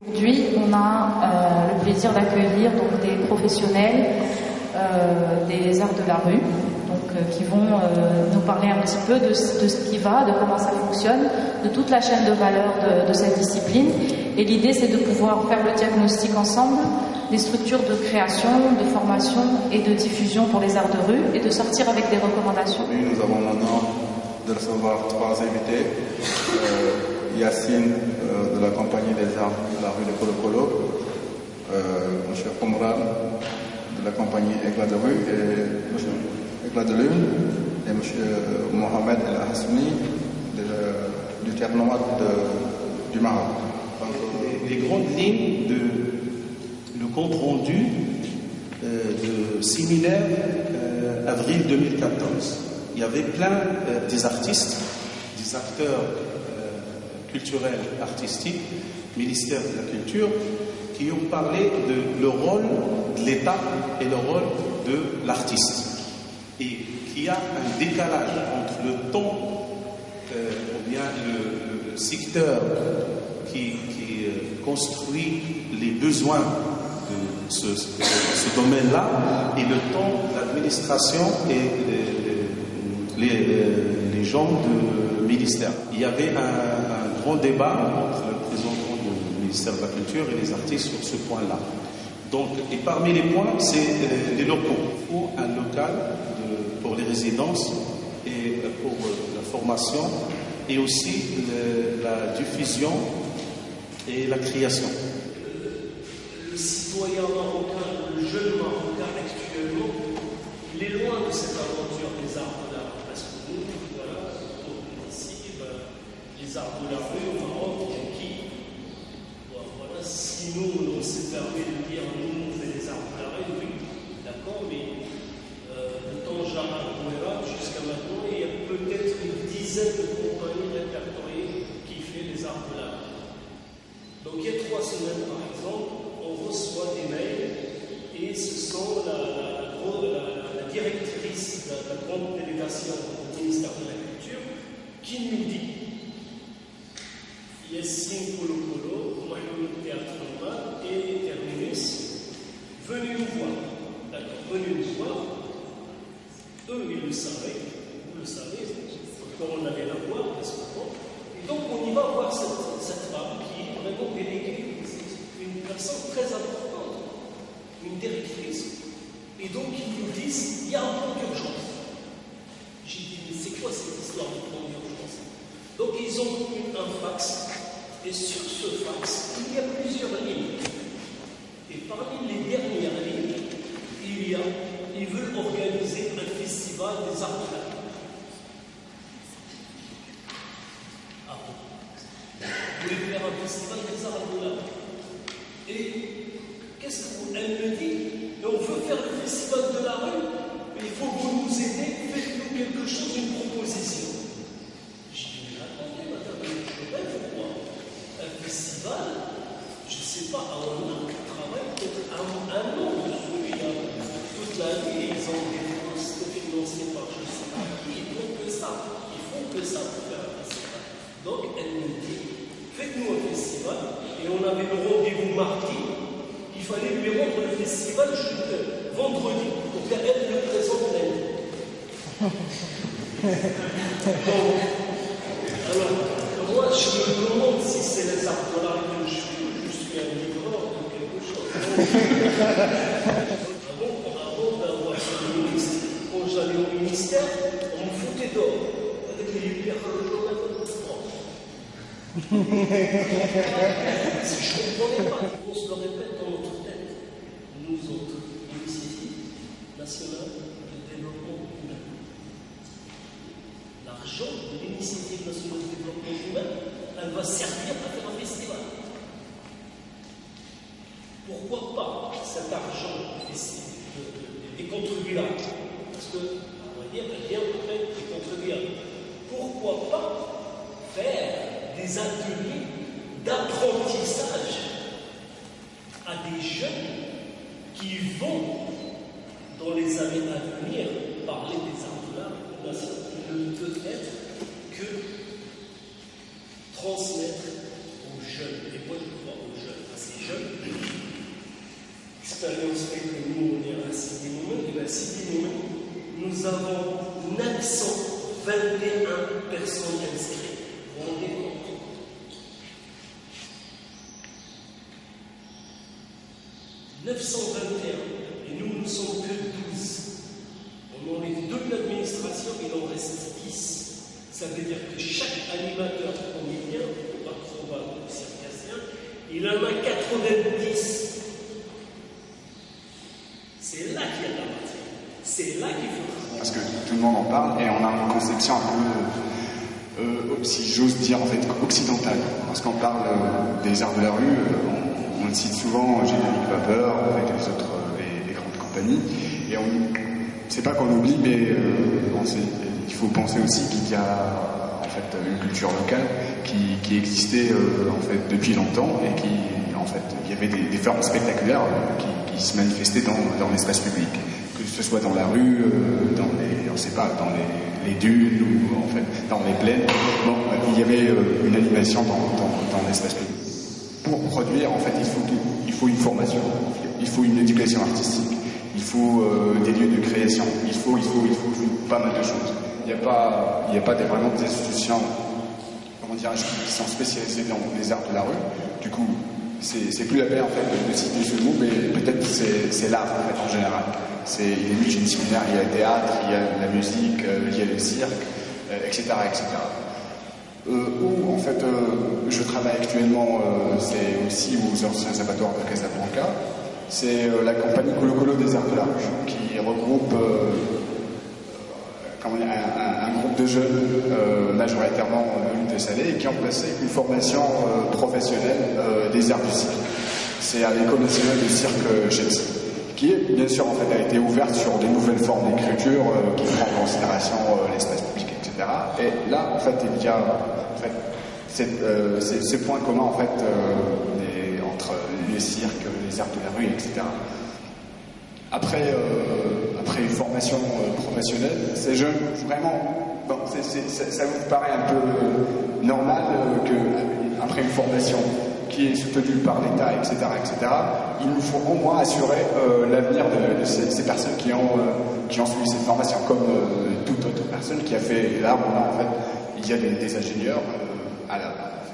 Aujourd'hui, on a le plaisir d'accueillir donc des professionnels des arts de la rue, qui vont nous parler un petit peu de ce qui va, de comment ça fonctionne, de toute la chaîne de valeur de cette discipline. Et l'idée, c'est de pouvoir faire le diagnostic ensemble des structures de création, de formation et de diffusion pour les arts de rue et de sortir avec des recommandations. Aujourd'hui, nous avons l'honneur de recevoir 3 invités. Yacine de la compagnie des arts de la rue de Colo Colo, M. Omran de la compagnie Éclat de rue et M. Éclat de lune, et M. Mohamed El Hassouni du Terre Nomade du Maroc. Les grandes lignes le compte rendu de séminaire avril 2014. Il y avait plein des artistes, des acteurs culturels, artistiques, ministère de la Culture, qui ont parlé de le rôle de l'État et le rôle de l'artiste. Et qu'il y a un décalage entre le temps ou bien le secteur qui construit les besoins de ce domaine-là et le temps de l'administration et les gens du ministère. Il y avait un grand débat entre le représentant du ministère de la Culture et les artistes sur ce point-là. Donc, et parmi les points, c'est les locaux. Il faut un local pour les résidences et pour la formation et aussi la diffusion et la création. Le citoyen marocain, le jeune marocain actuellement, il est loin de cette aventure des arts de l'art. Parce que nous, voilà, ici, les arts de la rue au Maroc, il y a qui? Voilà, si nous, on s'est permis de dire, nous, on fait des arts de la rue, oui, d'accord, mais de Tangier à Bouéra jusqu'à maintenant, il y a peut-être une dizaine de compagnies répertoriées qui font les arts de la rue. Donc il y a 3 semaines, par exemple, on reçoit des mails et ce sont la directrice de la grande délégation du ministère de la Culture qui nous dit Yacine Colo Colo, Mohamed Théâtre Nomade et Terminus, venez nous voir. D'accord, venez nous voir. Eux, ils le savaient, vous le savez, quand on allait la voir, n'est-ce pas? Et donc on y va voir cette femme qui est vraiment déléguée, une personne très importante, une directrice. Et donc ils nous disent, il y a un plan d'urgence. J'ai dit, mais c'est quoi cette histoire de plan d'urgence? Donc ils ont un fax, et sur ce fax, il y a plusieurs lignes. Et parmi les dernières lignes, ils veulent organiser un festival des arts de la rue. Ah bon? Vous voulez faire un festival des arts de la rue? Et qu'est-ce qu'elle me dit? Mais on veut faire le festival de la rue, mais il faut que vous nous aider, faites-nous quelque chose, une proposition. J'ai dit, mais attendez, madame, je rêve ou quoi? Un festival, je ne sais pas, on a travaillé peut-être un an dessus, il y a toute la vie, ils ont des postes financés par je ne sais pas qui, ils font que ça pour faire un festival. Donc elle nous dit, faites-nous un festival, et on avait le rendez-vous mardi, il fallait lui rendre le festival vendredi, pour qu'elle le présente lundi. Alors, moi je me demande si c'est les arts de l'art que je suis un livreur de quelque chose. Avant d'avoir ce ministre, quand j'allais au ministère, on me foutait dehors, avec les lumières le journal. Je ne comprenais pas. On se le répète dans notre tête. Nous autres, l'initiative nationale de développement humain. L'argent de l'initiative nationale de développement humain, elle va servir à faire un festival. Pourquoi pas cet argent des contribuables? Parce que, on va dire, rien après des contribuables. Pourquoi pas faire des ateliers d'apprentissage à des jeunes qui vont, dans les années à venir, parler des arts de l'art, ne peut être que transmettre aux jeunes, et moi je crois aux jeunes, à 921, et nous sommes que 12. On enlève 2 de l'administration, il en reste 10. Ça veut dire que chaque animateur comédien, ou acrobate ou circassien, il en a 90. C'est là qu'il y a de la matière. C'est là qu'il faut travailler. Parce que tout le monde en parle et on a une conception un peu, si j'ose dire, en fait, occidentale. Lorsqu'on parle des arts de la rue, on le cite souvent, Générique Vapeur, avec les autres, les grandes compagnies. Et c'est pas qu'on oublie, mais il faut penser aussi qu'il y a en fait une culture locale qui existait en fait depuis longtemps et qui en fait il y avait des formes spectaculaires qui se manifestaient dans l'espace public, que ce soit dans la rue, dans les dunes ou en fait dans les plaines. Bon, il y avait une animation dans l'espace public. Pour produire, en fait, il faut une formation, il faut une éducation artistique, il faut des lieux de création, il faut pas mal de choses. Il n'y a pas vraiment des institutions, comment dirais-je, qui sont spécialisées dans les arts de la rue. Du coup, c'est plus la peine en fait de citer ce mot, mais peut-être c'est l'art en fait en général. Il est multidisciplinaire, il y a le théâtre, il y a la musique, il y a le cirque, etc., etc. Où en fait je travaille actuellement, c'est aussi aux anciens abattoirs de Casablanca. C'est la compagnie Colo Colo des Arts de la Rue qui regroupe un groupe de jeunes majoritairement venus de Salé et qui ont placé une formation professionnelle des arts du cirque. C'est à l'École nationale de cirque Chelsea, qui est bien sûr en fait a été ouverte sur des nouvelles formes d'écriture qui prennent en considération l'espace public, etc. Et là en fait il y a en fait, ces points communs en fait entre le cirque, les arts de la rue, etc. Après une formation professionnelle, ces jeunes, vraiment, bon, ça vous paraît un peu normal qu'après une formation qui est soutenue par l'État, etc., il nous faut au moins assurer l'avenir de ces personnes qui ont suivi cette formation, comme toute autre personne qui a fait l'art. En fait, il y a des ingénieurs,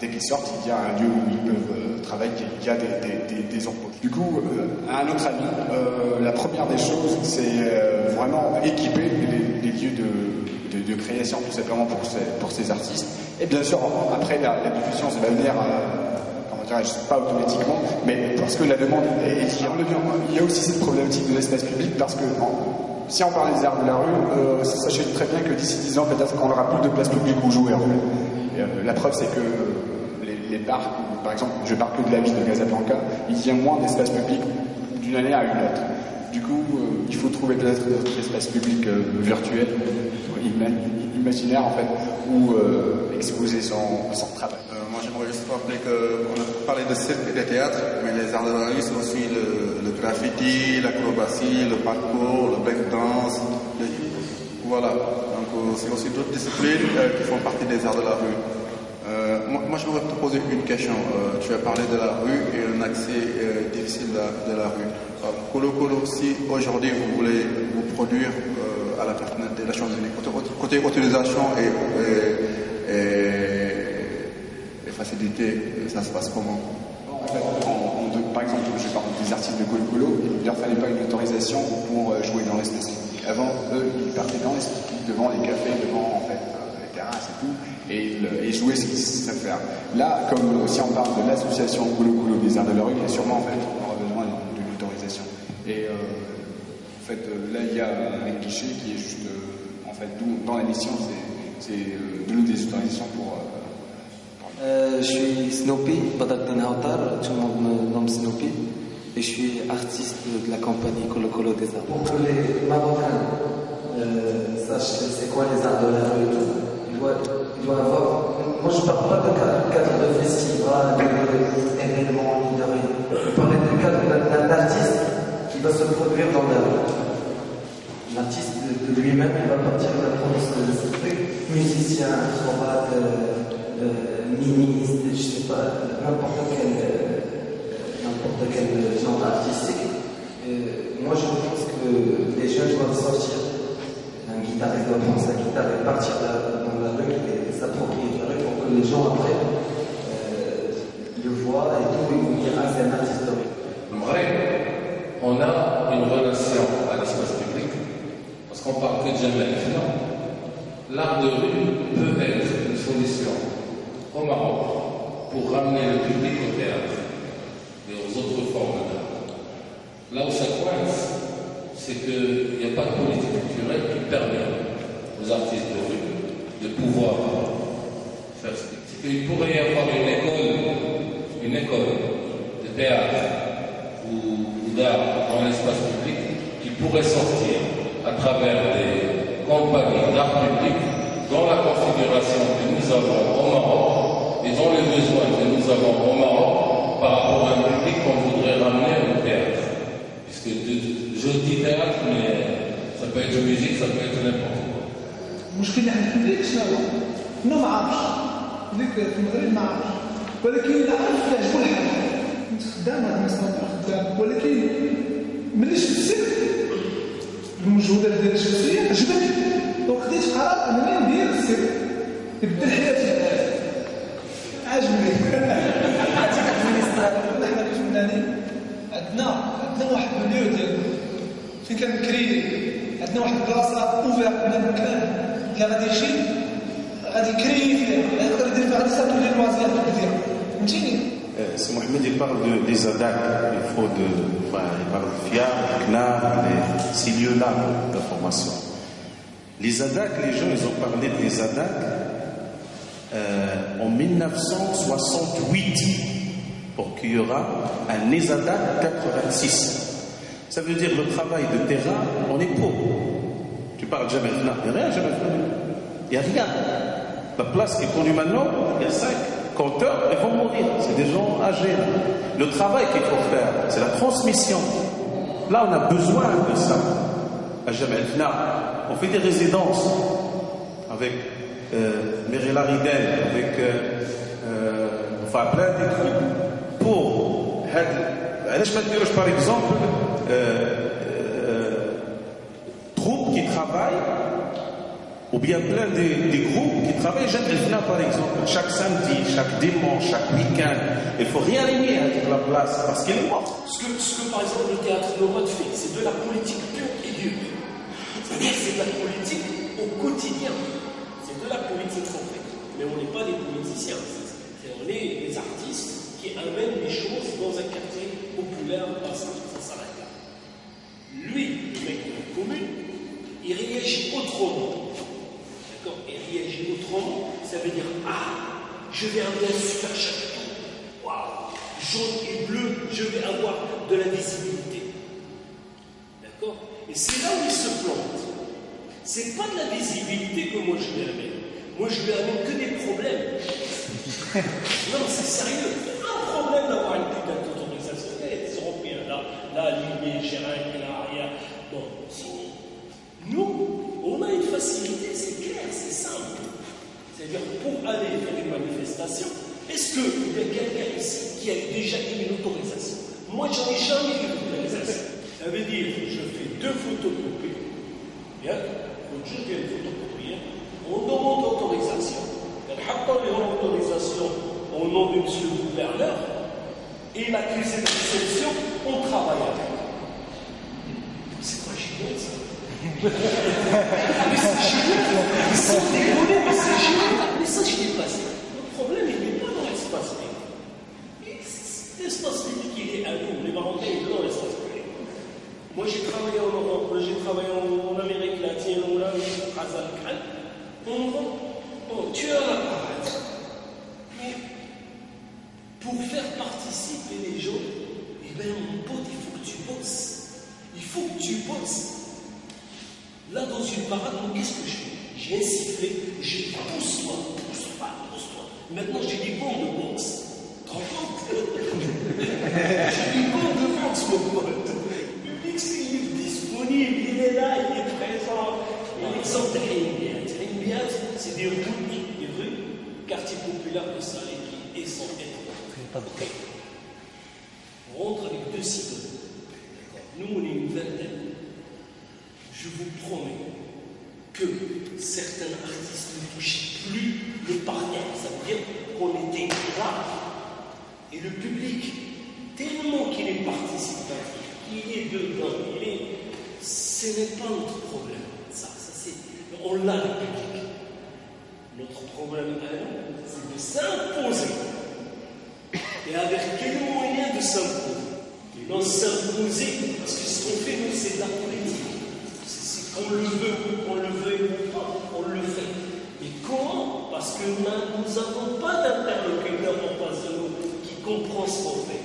dès qu'ils sortent, il y a un lieu où ils peuvent travailler, il y a des emplois. Du coup, à un autre avis, la première des choses, c'est vraiment équiper les lieux de création, tout simplement pour ces artistes. Et bien sûr, après, la diffusion, ça va venir, comment dirais-je, pas automatiquement, mais parce que la demande est différente. Il y a aussi cette problématique de l'espace public, parce que si on parle des arts de la rue, sachez très bien que d'ici 10 ans, peut-être qu'on n'aura plus de place publique où jouer, en fait. La preuve, c'est que les parcs, par exemple, je parle que de la ville de Casablanca, il y a moins d'espace public d'une année à une autre. Du coup, il faut trouver peut-être d'autres espaces publics virtuels, imaginaires en fait, où exposer son travail. Moi, j'aimerais juste rappeler qu'on a parlé de cirque et de théâtre, mais les arts de la rue, c'est aussi le graffiti, l'acrobatie, le parcours, le breakdance. Voilà. Donc, c'est aussi d'autres disciplines qui font partie des arts de la rue. Moi, je voudrais te poser une question. Tu as parlé de la rue et un accès difficile de la rue. Colo Colo, si aujourd'hui vous voulez vous produire à la personnalité des Nations Unies, côté utilisation et facilité, ça se passe comment? En fait, par exemple, je parle des artistes de Colo Colo, il ne leur fallait pas une autorisation pour jouer dans l'espace public. Avant, eux, ils partaient dans l'espace public, devant les cafés, devant en fait les terrasses et tout, et jouer ce qu'ils savent faire. Là, comme si on parle de l'association Colo Colo des Arts de la Rue, il y a sûrement en fait, on aura besoin d'une autorisation. Et en fait, là, il y a un guichet qui est juste, en fait, dans la mission, c'est de nous des autorisations pour. Je suis Snoopy, Badardin Hautar, tout le monde me nomme Snoopy, et je suis artiste de la compagnie Colo Colo des Arts. Pour que les Marocains sachent c'est quoi les arts de la rue et tout, il doit avoir. Moi je ne parle pas de cadre de festival, d'événements, ni de rien. Je parle du cadre d'un artiste qui va se produire dans la rue. L'artiste de lui-même, il va partir de la province de ce truc, musicien, acrobate, ministre, je sais pas, n'importe quel genre artistique. Moi je pense que les jeunes doivent sortir. Un guitariste doit prendre sa guitare et partir dans la rue et s'approprier la rue pour que les gens après le voient et tout, ils vont dire ah c'est un artiste. on a une relation à l'espace public, parce qu'on parle que de Jamel Ifna. L'art de rue peut être une solution au Maroc pour ramener le public au théâtre et aux autres formes d'art. Là où ça coince, c'est qu'il n'y a pas de politique culturelle qui permet aux artistes de rue de pouvoir faire ce qu'il pourrait y avoir une école de théâtre ou d'art dans l'espace public qui pourrait sortir à travers des compagnies d'art public dans la configuration que nous avons au Maroc et dans les besoins que nous avons au Maroc par rapport à un public qu'on voudrait ramener au théâtre. Puisque je dis théâtre, mais ça peut être musique, ça peut être n'importe quoi. المشكلة عند الببليك شنو هو؟ انه ما عرفش ديك في المغرب ما عرفش ولكن الا عرف تعجبو الحاجة كنت خدام هذا المصنع خدام ولكن ملي شفت السيرك بالمجهودات ديالي الشخصية عجبتني دونك خديت قرار انني ندير السيرك يبدل حياتي عجبني حنا كفنانين عندنا واحد المليو ديال فين كنكري عندنا واحد البلاصه اوفير من مكان اللي غادي يجي غادي يكري فيها يقدر يدير فيها غادي يسافر لي لوازير ديالو فهمتيني. C'est Mohamed, il parle des ADAC, il parle de FIA, CNAR, ces lieux-là de formation. Les ADAC, les gens, ils ont parlé des ADAC en 1968 pour qu'il y aura un ESADAC 86. Ça veut dire le travail de terrain, on est pauvre. Tu parles de Jamel Fna, il n'y a rien Jamel Fna. Il n'y a rien. La place qui est connue maintenant, il y a 5 compteurs, ils vont mourir. C'est des gens âgés. Le travail qu'il faut faire, c'est la transmission. Là, on a besoin de ça. À Jamel Fna, on fait des résidences avec Merila Ridel, avec enfin plein de trucs. Pour par exemple, troupes qui travaillent, ou bien plein des groupes qui travaillent. Jamel Fna, par exemple, chaque samedi, chaque dimanche, chaque week-end, il ne faut rien aligner avec la place parce qu'il est mort. Ce que par exemple le théâtre Nomade fait, c'est de la politique pure et dure. C'est-à-dire c'est de la politique au quotidien. C'est de la politique en fait. Mais on n'est pas des politiciens. On est des artistes qui amènent les choses dans un quartier populaire. Ça s'arrête là. Lui, le mec de la commune, il réagit autrement. D'accord? Il réagit autrement. Ça veut dire, je vais amener un super chapiteau. Waouh! Jaune et bleu, je vais avoir de la visibilité. D'accord? Et c'est là où il se plante. C'est pas de la visibilité que moi je lui amène. Moi je lui amène que des problèmes. Non, c'est sérieux. Un problème d'avoir une putain d'autorisation. Les Européens, là, Libye, Gérard, là, bon, nous, on a une facilité, c'est clair, c'est simple. C'est-à-dire, pour aller faire une manifestation, est-ce qu'il y a quelqu'un ici qui a déjà eu une autorisation? Moi, j'en ai jamais eu d'autorisation. Ça veut dire, je fais 2 photocopies. Bien, quand je fais une photocopie, on demande l'autorisation. On a l'autorisation au nom de M. le gouverneur et l'accusé de réception, on travaille avec. C'est pas génial ça? Mais c'est génial! Ils sont dégoûtés, mais c'est génial! Mais ça, je l'ai passé. Le problème, il n'est pas dans l'espace public. L'espace public, il est à nous. Les Marocains, ils sont dans l'espace public. Moi, j'ai travaillé en Europe, j'ai travaillé en Amérique latine, ou là, à Zalkan. On va, tu as la parade. Mais pour faire participer les gens, eh bien, mon pote, il faut que tu bosses. Il faut que tu bosses. Là, dans une parade, qu'est-ce que je fais? J'ai un sifflet, j'ai pousse-toi. Maintenant, j'ai des bombes de boxe. J'ai des bombes de boxe, mon pote. Le public, il est disponible, il est là, il est présent. L'exemple d'Aïnbiat, c'est des rues, quartier populaire de Salé qui est sans être. On rentre avec 2 cigognes. Nous, on est une vingtaine. Je vous promets que certains artistes ne touchaient plus le parterre. Ça veut dire qu'on était là. Et le public, tellement qu'il est participatif, il est dedans, ce n'est pas notre problème. Ça on l'a, le public. Notre problème à nous, c'est de s'imposer. Et avec quels moyens de s'imposer? Et non s'imposer, parce que ce qu'on fait, nous, c'est de la politique. C'est qu'on le veut ou qu'on le veuille ou pas, on le fait. Et comment? Parce que nous n'avons pas d'interlocuteur en face de nous qui comprend ce qu'on fait.